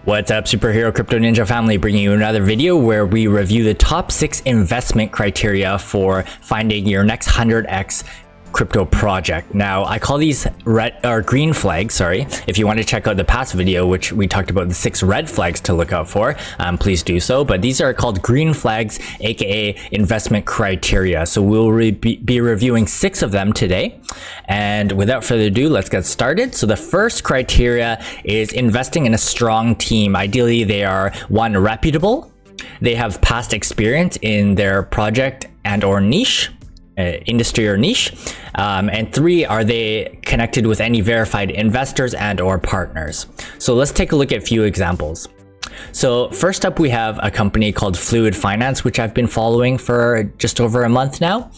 What's up, Superhero Crypto Ninja family, bringing you another video where we review the top 6 investment criteria for finding your next 100x crypto project. Now, I call these red or green flags, if you want to check out the past video, which we talked about the 6 red flags to look out for, please do so. But these are called green flags, aka investment criteria. So we'll be reviewing 6 of them today. And without further ado, let's get started. So the first criteria is investing in a strong team. Ideally, they are 1, reputable. They have past experience in their project and or niche. Industry or niche, and 3, are they connected with any verified investors and or partners? So let's take a look at a few examples. So first up, we have a company called Fluid Finance, which I've been following for just over a month now.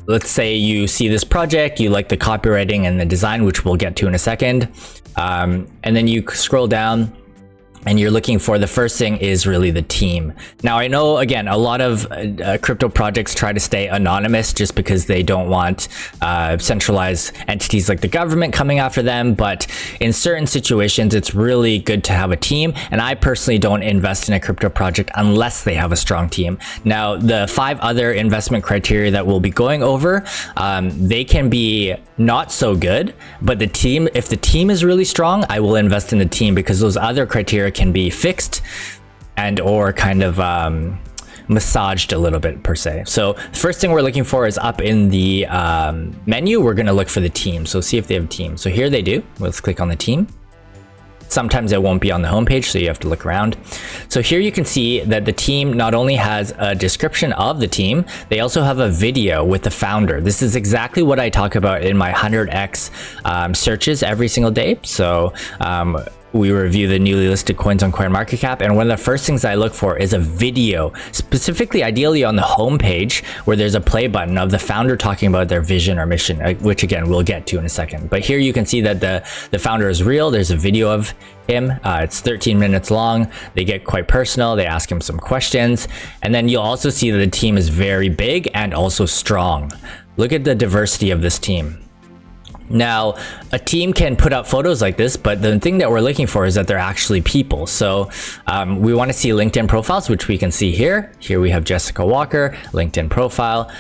Let's say you see this project, you like the copywriting and the design, which we'll get to in a second, and then you scroll down and you're looking for, the first thing is really the team. Now, I know, again, a lot of crypto projects try to stay anonymous just because they don't want centralized entities like the government coming after them. But in certain situations, it's really good to have a team. And I personally don't invest in a crypto project unless they have a strong team. Now, the 5 other investment criteria that we'll be going over, they can be not so good, but the team, if the team is really strong, I will invest in the team, because those other criteria can be fixed and or kind of massaged a little bit per se. So first thing we're looking for is up in the menu. We're going to look for the team. So see if they have a team. So here they do. Let's click on the team. Sometimes it won't be on the homepage, so you have to look around. So here you can see that the team not only has a description of the team, they also have a video with the founder. This is exactly what I talk about in my 100x searches every single day. So we review the newly listed coins on CoinMarketCap, and one of the first things I look for is a video, specifically ideally on the homepage where there's a play button of the founder talking about their vision or mission, which again we'll get to in a second. But here you can see that the founder is real. There's a video of him. It's 13 minutes long. They get quite personal. They ask him some questions, and then you'll also see that the team is very big and also strong. Look at the diversity of this team. Now, a team can put up photos like this, but the thing that we're looking for is that they're actually people. So we want to see LinkedIn profiles, which we can see here. Here we have Jessica Walker, LinkedIn profile.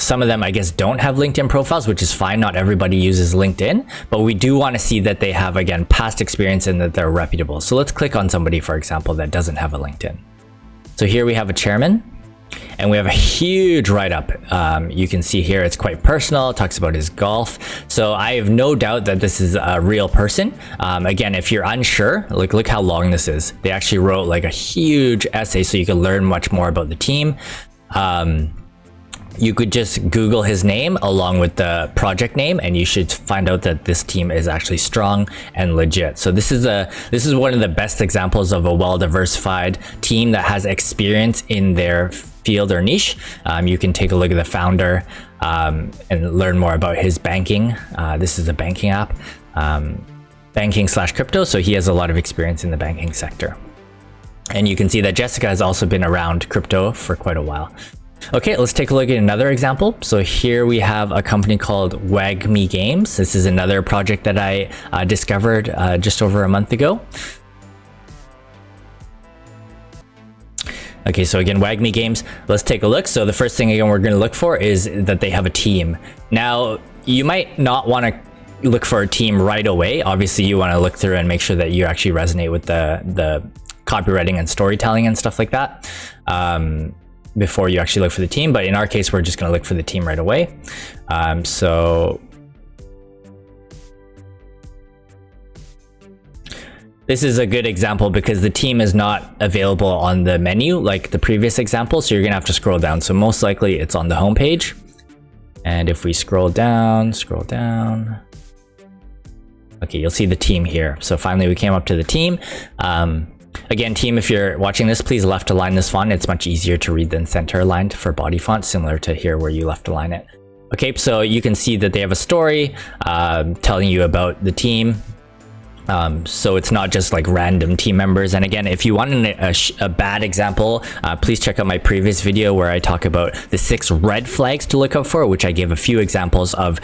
Some of them, I guess, don't have LinkedIn profiles, which is fine. Not everybody uses LinkedIn, but we do want to see that they have, again, past experience and that they're reputable. So let's click on somebody, for example, that doesn't have a LinkedIn. So here we have a chairman. And we have a huge write-up. You can see here it's quite personal. It talks about his golf. So I have no doubt that this is a real person. Again, if you're unsure, look how long this is. They actually wrote like a huge essay so you can learn much more about the team. You could just Google his name along with the project name, and you should find out that this team is actually strong and legit. So this is one of the best examples of a well-diversified team that has experience in their field or niche. You can take a look at the founder and learn more about his banking. This is a banking app, banking/crypto. So he has a lot of experience in the banking sector. And you can see that Jessica has also been around crypto for quite a while. Okay, let's take a look at another example. So here we have a company called WagMe Games. This is another project that I discovered just over a month ago. Okay, so again, WagMe Games, let's take a look. So the first thing again we're going to look for is that they have a team. Now, you might not want to look for a team right away. Obviously, you want to look through and make sure that you actually resonate with the copywriting and storytelling and stuff like that before you actually look for the team. But in our case, we're just going to look for the team right away. So this is a good example because the team is not available on the menu like the previous example. So you're going to have to scroll down. So most likely it's on the home page. And if we scroll down, okay, you'll see the team here. So finally we came up to the team. Again, team, if you're watching this, please left align this font. It's much easier to read than center aligned for body font, similar to here where you left align it. Okay, so you can see that they have a story telling you about the team. So it's not just like random team members. And again, if you want a bad example, please check out my previous video where I talk about the 6 red flags to look out for, which I give a few examples of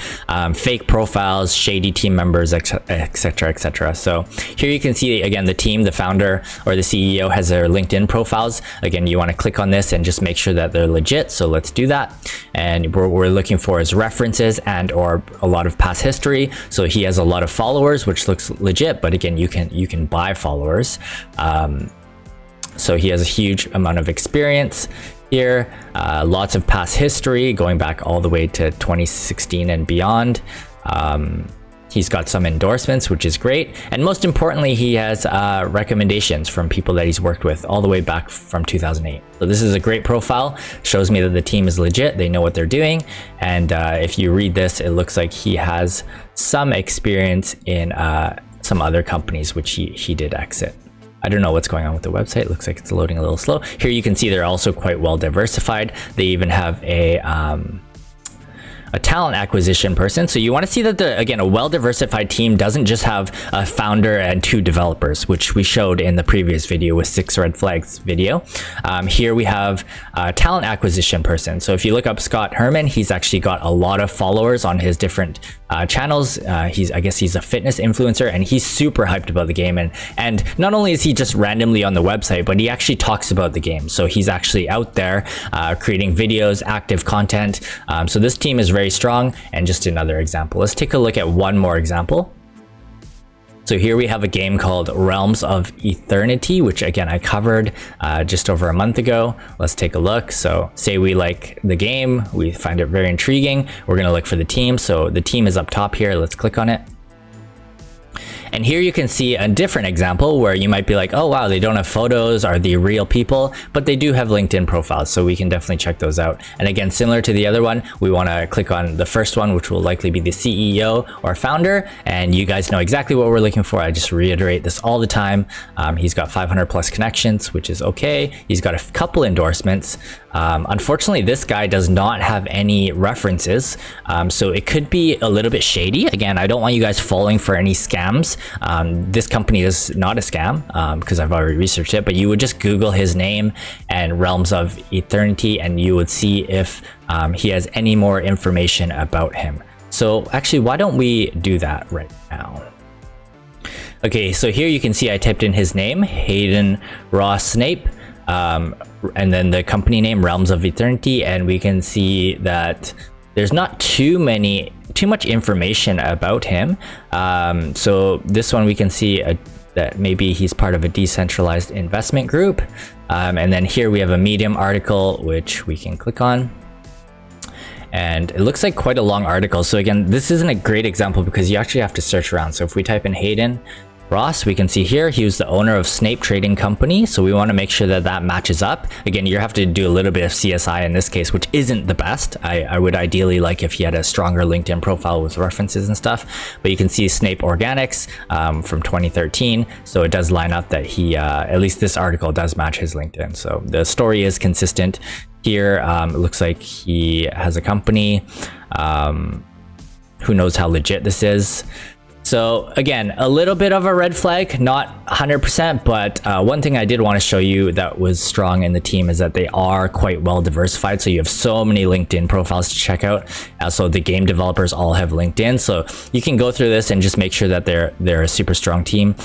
fake profiles, shady team members, etc, etc. So here you can see again the team, the founder or the CEO has their LinkedIn profiles. Again, you want to click on this and just make sure that they're legit. So let's do that. And what we're looking for is references and or a lot of past history. So he has a lot of followers, which looks legit. But again, you can buy followers. So he has a huge amount of experience here, lots of past history going back all the way to 2016 and beyond. He's got some endorsements, which is great. And most importantly, he has recommendations from people that he's worked with all the way back from 2008. So this is a great profile, shows me that the team is legit, they know what they're doing. And if you read this, it looks like he has some experience in some other companies, which he did exit. I don't know what's going on with the website. It looks like it's loading a little slow. Here you can see they're also quite well diversified. They even have a talent acquisition person. So you want to see that again, a well-diversified team doesn't just have a founder and 2 developers, which we showed in the previous video with 6 red flags video. Here we have a talent acquisition person. So if you look up Scott Herman, he's actually got a lot of followers on his different channels. I guess he's a fitness influencer and he's super hyped about the game. And not only is he just randomly on the website, but he actually talks about the game. So he's actually out there creating videos, active content. So this team is very strong. And just another example, let's take a look at one more example. So here we have a game called Realms of Eternity, which again I covered just over a month ago. Let's take a look. So say we like the game, we find it very intriguing, we're going to look for the team. So the team is up top here. Let's click on it. And here you can see a different example where you might be like, oh wow, they don't have photos, are they real people? But they do have LinkedIn profiles, so we can definitely check those out. And again, similar to the other one, we want to click on the first one, which will likely be the CEO or founder. And you guys know exactly what we're looking for. I just reiterate this all the time. He's got 500 plus connections, which is okay. He's got a couple endorsements. Unfortunately, this guy does not have any references, so it could be a little bit shady. Again, I don't want you guys falling for any scams. This company is not a scam because I've already researched it, but you would just Google his name and Realms of Eternity and you would see if he has any more information about him. So actually, why don't we do that right now? Okay, so here you can see I typed in his name, Hayden Ross Snape. And then the company name, Realms of Eternity, and we can see that there's not too much information about him. So this one we can see that maybe he's part of a decentralized investment group. And then here we have a Medium article, which we can click on. And it looks like quite a long article. So again, this isn't a great example because you actually have to search around. So if we type in Hayden Ross, we can see here he was the owner of Snape Trading Company, so we want to make sure that that matches up. Again, you have to do a little bit of CSI in this case, which isn't the best. I would ideally like if he had a stronger LinkedIn profile with references and stuff, but you can see Snape Organics from 2013, so it does line up that he, at least this article does match his LinkedIn, so the story is consistent. Here, it looks like he has a company. Who knows how legit this is? So again, a little bit of a red flag, not 100%, but one thing I did want to show you that was strong in the team is that they are quite well diversified. So you have so many LinkedIn profiles to check out. Also, the game developers all have LinkedIn, so you can go through this and just make sure that they're a super strong team.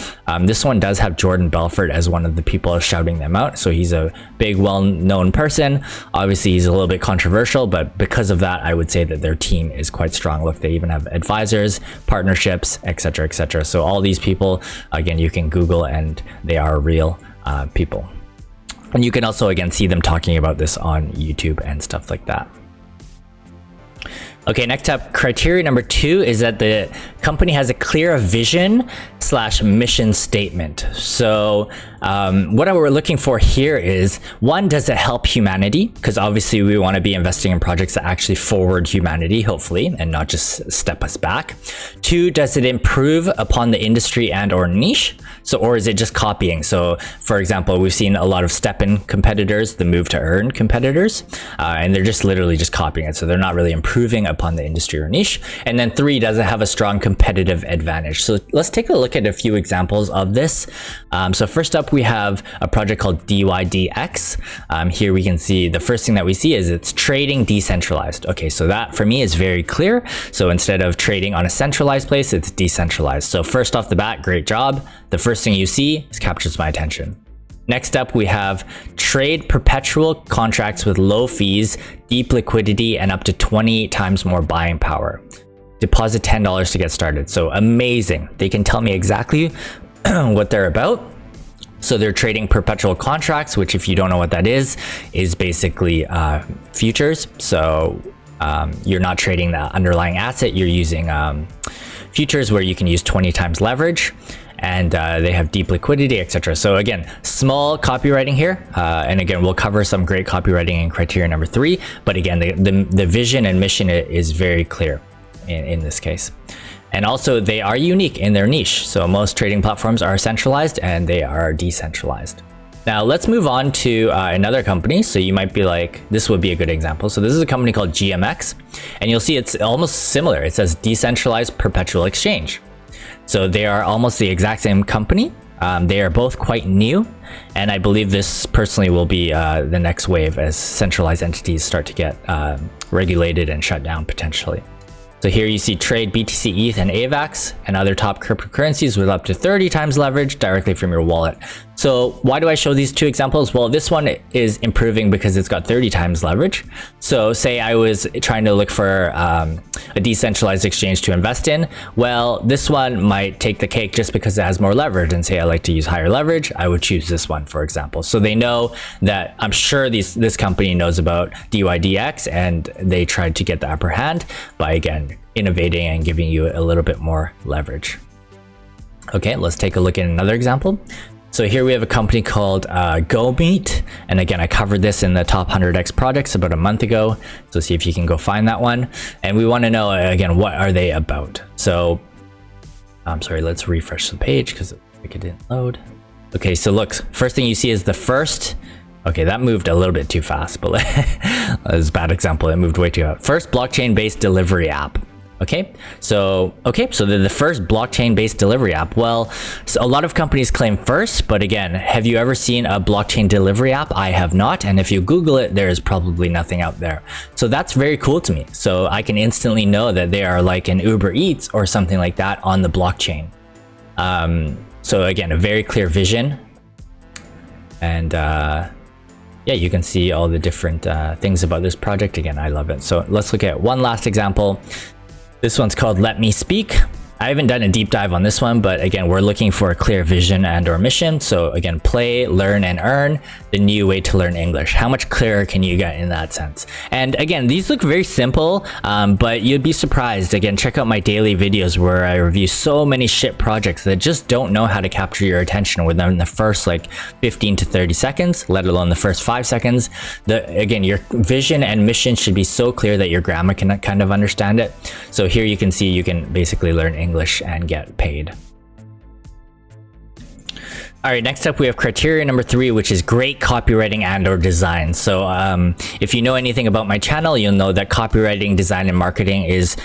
This one does have Jordan Belfort as one of the people shouting them out. So he's a big, well-known person. Obviously, he's a little bit controversial, but because of that, I would say that their team is quite strong. Look, they even have advisors, partnerships, etc, etc. So all these people, again, you can Google and they are real people. And you can also, again, see them talking about this on YouTube and stuff like that. Okay, next up, criteria number 2 is that the company has a clear vision / mission statement. So what we're looking for here is, 1, does it help humanity? Because obviously we want to be investing in projects that actually forward humanity, hopefully, and not just step us back. 2, does it improve upon the industry and or niche? So, or is it just copying? So for example, we've seen a lot of step-in competitors, the move to earn competitors, and they're just literally just copying it. So they're not really improving upon the industry or niche. And then 3, does it have a strong competitive advantage? So let's take a look look at a few examples of this. So first up, we have a project called DYDX. Here we can see the first thing that we see is it's trading decentralized. Okay, so that for me is very clear. So instead of trading on a centralized place, it's decentralized. So first off the bat, great job. The first thing you see captures my attention. Next up, we have trade perpetual contracts with low fees, deep liquidity, and up to 20 times more buying power. Deposit $10 to get started. So amazing. They can tell me exactly what they're about. So they're trading perpetual contracts, which if you don't know what that is basically futures. So you're not trading the underlying asset, you're using futures where you can use 20 times leverage. And they have deep liquidity, etc. So again, small copywriting here. And again, we'll cover some great copywriting in criteria number 3. But again, the vision and mission is very clear in this case. And also they are unique in their niche. So most trading platforms are centralized and they are decentralized. Now let's move on to another company. So you might be like, this would be a good example. So this is a company called GMX, and you'll see it's almost similar. It says decentralized perpetual exchange. So they are almost the exact same company. They are both quite new, and I believe this personally will be the next wave as centralized entities start to get regulated and shut down potentially. So here you see trade BTC, ETH, and AVAX and other top cryptocurrencies with up to 30 times leverage directly from your wallet. So why do I show these two examples? Well, this one is improving because it's got 30 times leverage. So say I was trying to look for a decentralized exchange to invest in. Well, this one might take the cake just because it has more leverage, and say I like to use higher leverage, I would choose this one, for example. So they know that, I'm sure this company knows about DYDX, and they tried to get the upper hand by, again, innovating and giving you a little bit more leverage. Okay, let's take a look at another example. So here we have a company called GoMeet, and again, I covered this in the top 100x projects about a month ago. So see if you can go find that one. And we want to know again, what are they about? So I'm sorry, let's refresh the page because it didn't load. Okay, so look, first thing you see is the first. Okay, that moved a little bit too fast, but that was a bad example. It moved way too fast. First blockchain-based delivery app. Okay, so they're the first blockchain-based delivery app. Well, so a lot of companies claim first, but again, have you ever seen a blockchain delivery app? I have not, and if you Google it, there is probably nothing out there. So that's very cool to me. So I can instantly know that they are like an Uber Eats or something like that on the blockchain. So again, a very clear vision, and yeah, you can see all the different things about this project. Again, I love it. So let's look at one last example. This one's called Let Me Speak. I haven't done a deep dive on this one, but again, we're looking for a clear vision and or mission. So again, play, learn, and earn, the new way to learn English. How much clearer can you get in that sense? And again, these look very simple, but you'd be surprised. Again, check out my daily videos where I review so many shit projects that just don't know how to capture your attention within the first like 15 to 30 seconds, let alone the first 5 seconds. Again, your vision and mission should be so clear that your grammar can kind of understand it. So here you can see you can basically learn English and get paid. All right, next up we have criteria number 3, which is great copywriting and or design. So if you know anything about my channel, you'll know that copywriting, design, and marketing is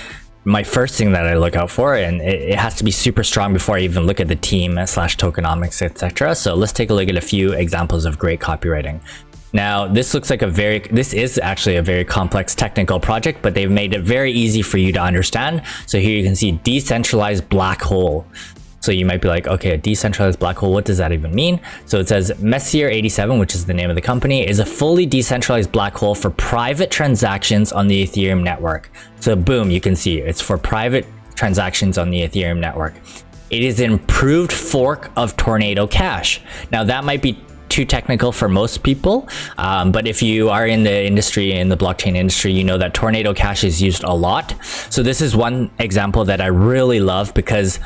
my first thing that I look out for, and it has to be super strong before I even look at the team / tokenomics, etc. So let's take a look at a few examples of great copywriting. Now, this looks like this is actually a very complex technical project, but they've made it very easy for you to understand. So here you can see decentralized black hole. So you might be like, okay, a decentralized black hole, what does that even mean? So it says Messier87, which is the name of the company, is a fully decentralized black hole for private transactions on the Ethereum network. So boom, you can see it's for private transactions on the Ethereum network. It is an improved fork of Tornado Cash. Now that might be too technical for most people, but if you are in the industry, in the blockchain industry, you know that Tornado Cash is used a lot. So this is one example that I really love, because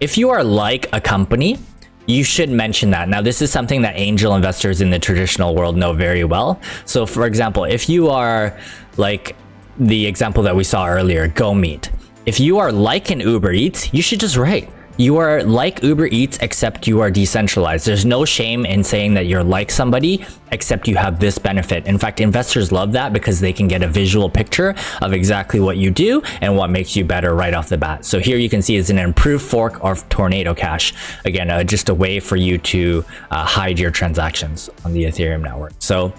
if you are like a company, you should mention that. Now, this is something that angel investors in the traditional world know very well. So for example, if you are like the example that we saw earlier, GoMeet, if you are like an Uber Eats, you should just write, You are like Uber Eats, except you are decentralized. There's no shame in saying that you're like somebody, except you have this benefit. In fact, investors love that because they can get a visual picture of exactly what you do and what makes you better right off the bat. So here you can see it's an improved fork of Tornado Cash. Again, just a way for you to hide your transactions on the Ethereum network. So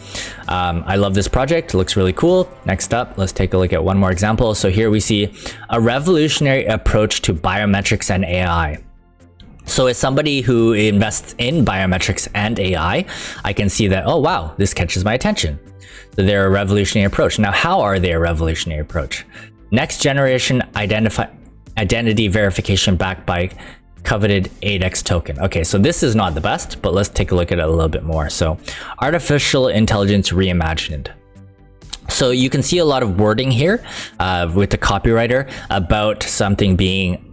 I love this project. It looks really cool. Next up, let's take a look at one more example. So here we see a revolutionary approach to biometrics and AI. So as somebody who invests in biometrics and AI, I can see that, oh wow, this catches my attention. So they're a revolutionary approach. Now, how are they a revolutionary approach? Next generation identity verification backed by coveted ADEX token. Okay, so this is not the best, but let's take a look at it a little bit more. So artificial intelligence reimagined. So you can see a lot of wording here with the copywriter about something being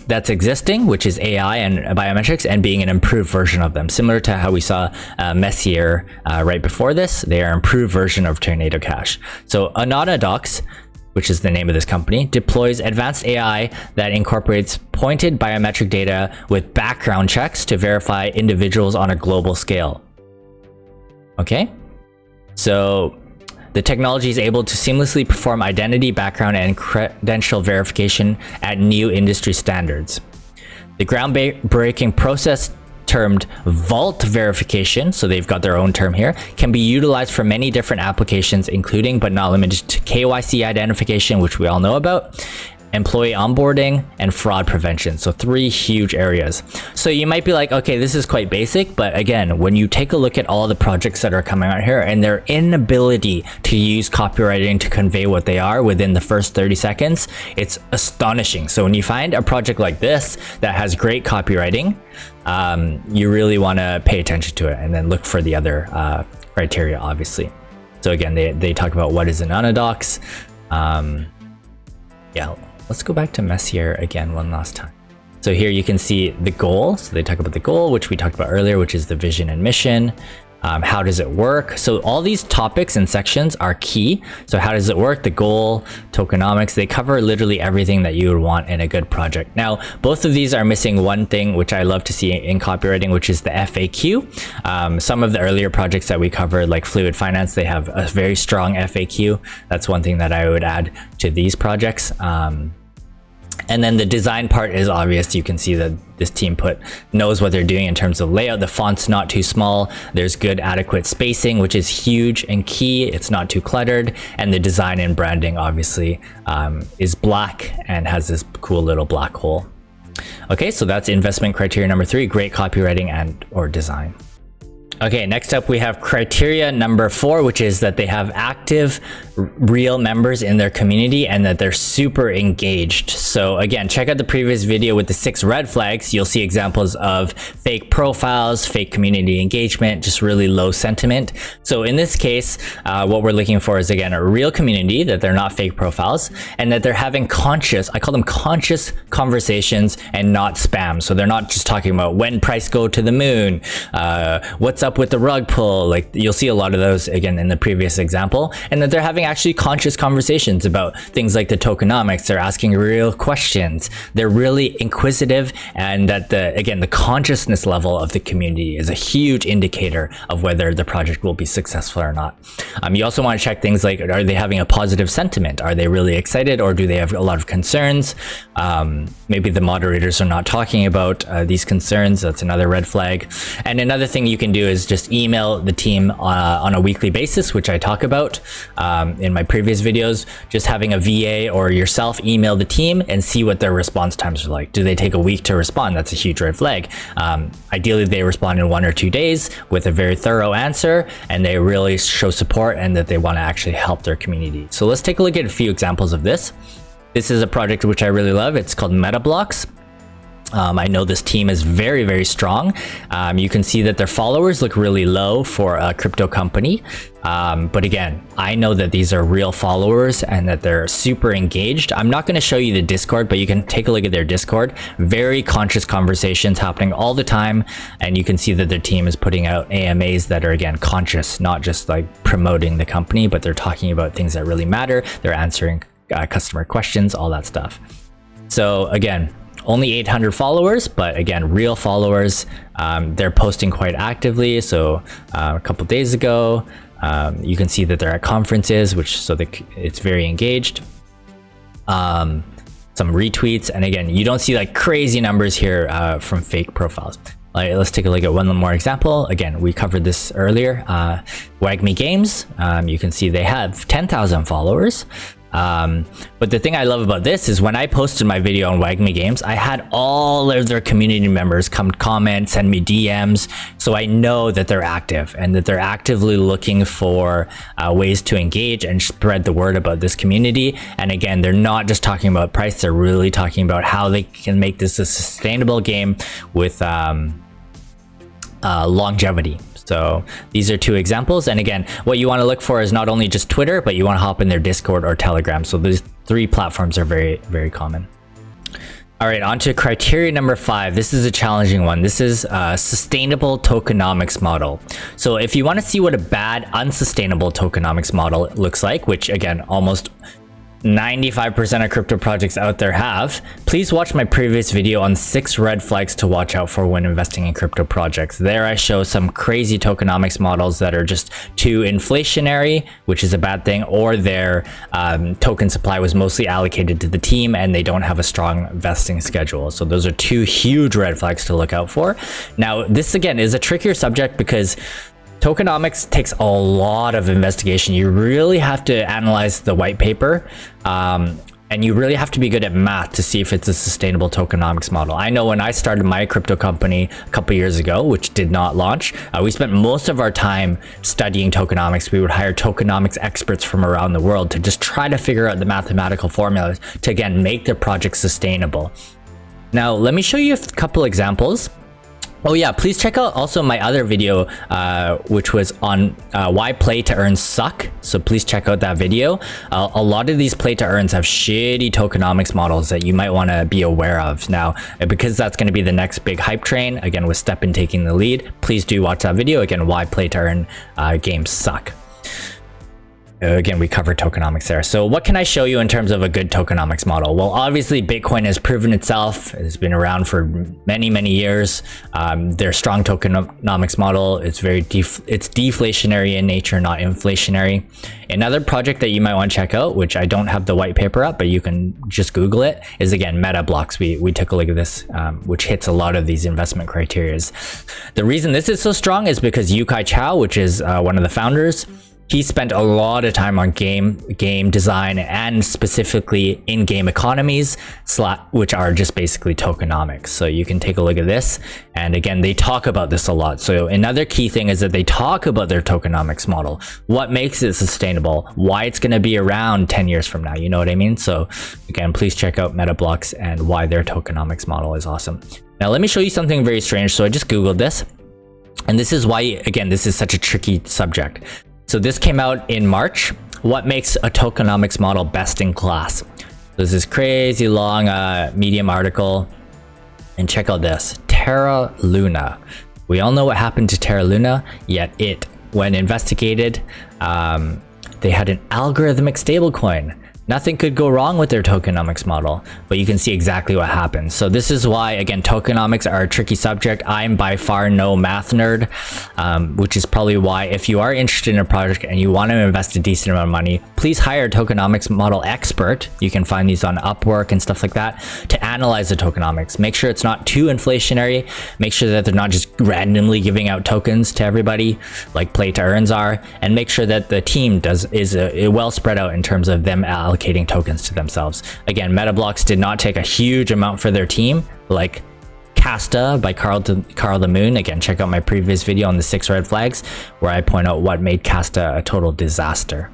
that's existing, which is AI and biometrics, and being an improved version of them. Similar to how we saw Messier right before this, they are an improved version of Tornado Cash. So Anonymous, which is the name of this company, deploys advanced AI that incorporates pointed biometric data with background checks to verify individuals on a global scale. Okay, so the technology is able to seamlessly perform identity, background, and credential verification at new industry standards. The groundbreaking process, termed vault verification, so they've got their own term here, can be utilized for many different applications, including but not limited to KYC identification, which we all know about, employee onboarding, and fraud prevention. So 3 huge areas. So you might be like, okay, this is quite basic, but again, when you take a look at all the projects that are coming out here and their inability to use copywriting to convey what they are within the first 30 seconds, it's astonishing. So when you find a project like this that has great copywriting, you really want to pay attention to it and then look for the other criteria, obviously. So again, they talk about what is an unadox. Yeah, let's go back to Messier again one last time. So here you can see the goal. So they talk about the goal, which we talked about earlier, which is the vision and mission. How does it work? So all these topics and sections are key. So how does it work? The goal, tokenomics, they cover literally everything that you would want in a good project. Now, both of these are missing one thing, which I love to see in copywriting, which is the FAQ. Some of the earlier projects that we covered, like Fluid Finance, they have a very strong FAQ. That's one thing that I would add to these projects. And then the design part is obvious. You can see that this team knows what they're doing in terms of layout. The font's not too small. There's good adequate spacing, which is huge and key. It's not too cluttered. And the design and branding obviously is black and has this cool little black hole. Okay, so that's investment criteria number 3, great copywriting and or design. Okay, next up we have criteria number 4, which is that they have active, real members in their community and that they're super engaged. So again, check out the previous video with the 6 red flags. You'll see examples of fake profiles, fake community engagement, just really low sentiment. So in this case, what we're looking for is, again, a real community, that they're not fake profiles, and that they're having conscious, I call them conscious conversations and not spam. So they're not just talking about when price go to the moon, what's up with the rug pull. Like you'll see a lot of those again in the previous example, and that they're having actually conscious conversations about things like the tokenomics. They're asking real questions. They're really inquisitive, and that the consciousness level of the community is a huge indicator of whether the project will be successful or not. You also want to check things like, are they having a positive sentiment? Are they really excited, or do they have a lot of concerns? Maybe the moderators are not talking about these concerns. That's another red flag. And another thing you can do is just email the team on a weekly basis, which I talk about in my previous videos. Just having a VA or yourself email the team and see what their response times are like. Do they take a week to respond? That's a huge red flag. Ideally, they respond in 1 or 2 days with a very thorough answer, and they really show support and that they want to actually help their community. So let's take a look at a few examples of this. This is a project which I really love. It's called MetaBlocks. I know this team is very, very strong. You can see that their followers look really low for a crypto company. But again, I know that these are real followers and that they're super engaged. I'm not going to show you the Discord, but you can take a look at their Discord. Very conscious conversations happening all the time. And you can see that their team is putting out AMAs that are, again, conscious, not just like promoting the company, but they're talking about things that really matter. They're answering customer questions, all that stuff. So again, only 800 followers, but again, real followers. They're posting quite actively. So a couple days ago, you can see that they're at conferences, it's very engaged. Some retweets, and again, you don't see like crazy numbers here from fake profiles. Let's take a look at one more example. Again, we covered this earlier. Wagme Games, you can see they have 10,000 followers. But the thing I love about this is when I posted my video on Wagme Games, I had all of their community members come comment, send me DMs, so I know that they're active and that they're actively looking for ways to engage and spread the word about this community. And again, they're not just talking about price, they're really talking about how they can make this a sustainable game with longevity. So these are two examples. And again, what you want to look for is not only just Twitter, but you want to hop in their Discord or Telegram. So these three platforms are very, very common. All right, on to criteria number 5. This is a challenging one. This is a sustainable tokenomics model. So if you want to see what a bad, unsustainable tokenomics model looks like, which again, almost 95% of crypto projects out there have, please watch my previous video on 6 red flags to watch out for when investing in crypto projects. There I show some crazy tokenomics models that are just too inflationary, which is a bad thing, or their token supply was mostly allocated to the team and they don't have a strong vesting schedule. So those are 2 huge red flags to look out for. Now, this again is a trickier subject because tokenomics takes a lot of investigation. You really have to analyze the white paper, and you really have to be good at math to see if it's a sustainable tokenomics model. I know when I started my crypto company a couple years ago, which did not launch, we spent most of our time studying tokenomics. We would hire tokenomics experts from around the world to just try to figure out the mathematical formulas to, again, make their project sustainable. Now, let me show you a couple examples. Oh yeah, please check out also my other video, which was on why play to earn suck. So please check out that video. A lot of these play to earns have shitty tokenomics models that you might want to be aware of. Now, because that's going to be the next big hype train, again, with STEPN taking the lead, please do watch that video. Again, why play to earn games suck. Again, we covered tokenomics there. So what can I show you in terms of a good tokenomics model? Well, obviously Bitcoin has proven itself. It's been around for many, many years. Their strong tokenomics model is it's deflationary in nature, not inflationary. Another project that you might want to check out, which I don't have the white paper up, but you can just Google it, is again, Metablocks. We took a look at this, which hits a lot of these investment criteria. The reason this is so strong is because Yukai Chao, which is one of the founders, he spent a lot of time on game design and specifically in-game economies, which are just basically tokenomics. So you can take a look at this. And again, they talk about this a lot. So another key thing is that they talk about their tokenomics model, what makes it sustainable, why it's going to be around 10 years from now. You know what I mean? So again, please check out Metablocks and why their tokenomics model is awesome. Now, let me show you something very strange. So I just Googled this. And this is why, again, this is such a tricky subject. So this came out in March. What makes a tokenomics model best in class? There's this crazy long Medium article. And check out this, Terra Luna. We all know what happened to Terra Luna, yet when investigated, they had an algorithmic stablecoin. Nothing could go wrong with their tokenomics model, but you can see exactly what happens. So this is why, again, tokenomics are a tricky subject. I'm by far no math nerd, which is probably why if you are interested in a project and you want to invest a decent amount of money, please hire a tokenomics model expert. You can find these on Upwork and stuff like that to analyze the tokenomics. Make sure it's not too inflationary. Make sure that they're not just randomly giving out tokens to everybody like play to earns are, and make sure that the team is well spread out in terms of them allocating tokens to themselves. Again, Metablocks did not take a huge amount for their team, like Casta by Carl the Moon. Again, check out my previous video on the 6 red flags where I point out what made Casta a total disaster.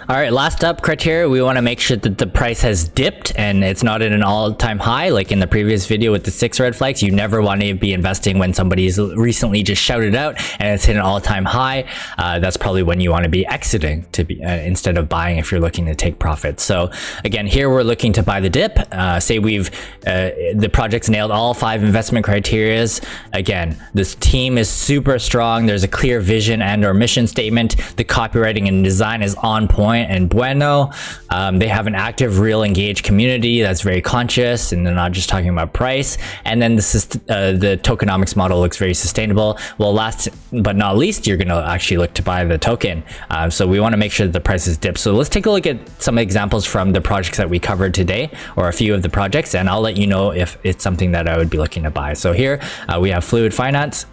All right, last up criteria, we want to make sure that the price has dipped and it's not at an all-time high. Like in the previous video with the 6 red flags, you never want to be investing when somebody's recently just shouted out and it's hit an all-time high. That's probably when you want to be exiting instead of buying if you're looking to take profits. So again, here we're looking to buy the dip. Say the project's nailed all 5 investment criterias. Again, this team is super strong. There's a clear vision and or mission statement. The copywriting and design is on point. point and bueno. They have an active, real, engaged community that's very conscious, and they're not just talking about price. And then the tokenomics model looks very sustainable. Well, last but not least, you're going to actually look to buy the token. So we want to make sure that the prices dip. So let's take a look at some examples from the projects that we covered today, or a few of the projects, and I'll let you know if it's something that I would be looking to buy. So here we have Fluid Finance.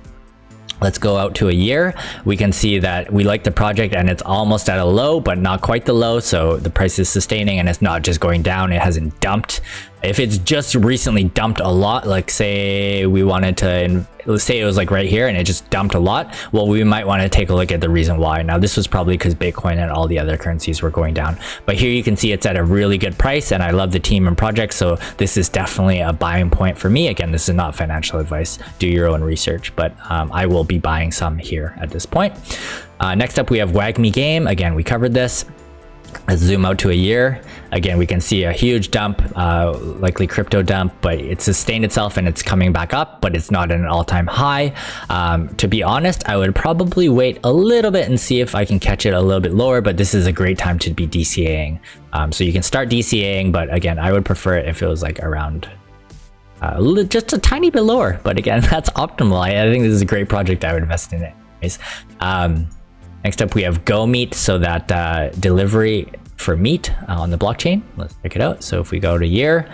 Let's go out to a year. We can see that we like the project and it's almost at a low, but not quite the low. So the price is sustaining and it's not just going down. It hasn't dumped. If it's just recently dumped a lot, like say we wanted to, let's say it was like right here and it just dumped a lot, well, we might want to take a look at the reason why. Now this was probably because Bitcoin and all the other currencies were going down, but here you can see it's at a really good price, and I love the team and project, so this is definitely a buying point for me. Again, this is not financial advice, do your own research, but I will be buying some here at this point. Next up we have Wagme Game. Again, we covered this. Let's zoom out to a year. Again, we can see a huge dump, likely crypto dump, but it sustained itself and it's coming back up, but it's not at an all-time high. To be honest, I would probably wait a little bit and see if I can catch it a little bit lower, but this is a great time to be DCAing. So you can start DCAing, but again, I would prefer it if it was like around just a tiny bit lower. But again, that's optimal. I think this is a great project. I would invest in it anyways. Next up, we have Go Meat, so that delivery for meat on the blockchain. Let's check it out. So if we go to year,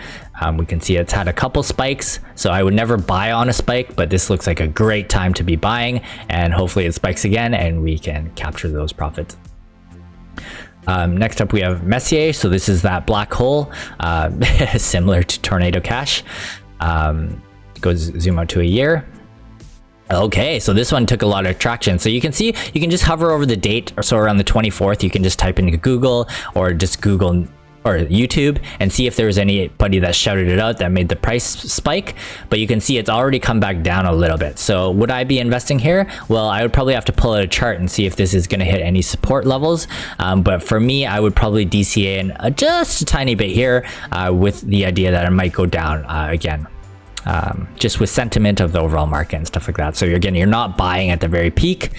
we can see it's had a couple spikes. So I would never buy on a spike, but this looks like a great time to be buying, and hopefully it spikes again and we can capture those profits. Next up, we have Messier. So this is that black hole, similar to Tornado Cash. Zoom out to a year. Okay, so this one took a lot of traction. So you can see, you can just hover over the date, or so around the 24th, you can just type into Google or just Google or YouTube and see if there was anybody that shouted it out that made the price spike. But you can see it's already come back down a little bit. So would I be investing here? Well, I would probably have to pull out a chart and see if this is going to hit any support levels. But for me, I would probably DCA in just a tiny bit here with the idea that it might go down again. Just with sentiment of the overall market and stuff like that. So again, you're not buying at the very peak,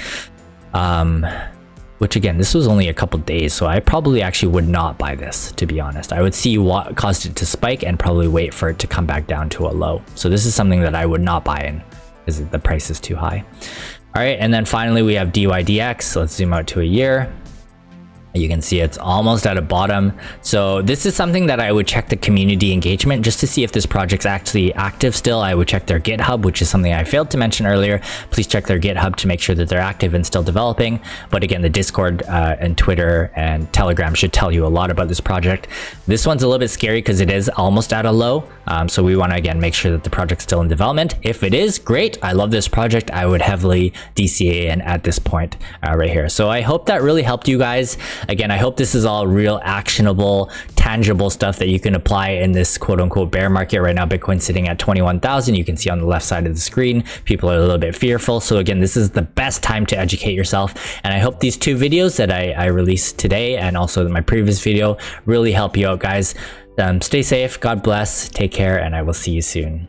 which again, this was only a couple days, so I probably actually would not buy this, to be honest. I would see what caused it to spike and probably wait for it to come back down to a low. So this is something that I would not buy in because the price is too high. All right, and then finally we have DYDX. Let's zoom out to a year. You can see it's almost at a bottom. So this is something that I would check the community engagement just to see if this project's actually active still. I would check their GitHub, which is something I failed to mention earlier. Please check their GitHub to make sure that they're active and still developing. But again, the Discord and Twitter and Telegram should tell you a lot about this project. This one's a little bit scary because it is almost at a low. So we want to again make sure that the project's still in development. If it is, great. I love this project. I would heavily DCA in at this point right here. So I hope that really helped you guys. Again, I hope this is all real actionable, tangible stuff that you can apply in this quote unquote bear market. Right now, Bitcoin's sitting at 21,000. You can see on the left side of the screen, people are a little bit fearful. So again, this is the best time to educate yourself. And I hope these two videos that I released today and also my previous video really help you out, guys. Stay safe, God bless, take care, and I will see you soon.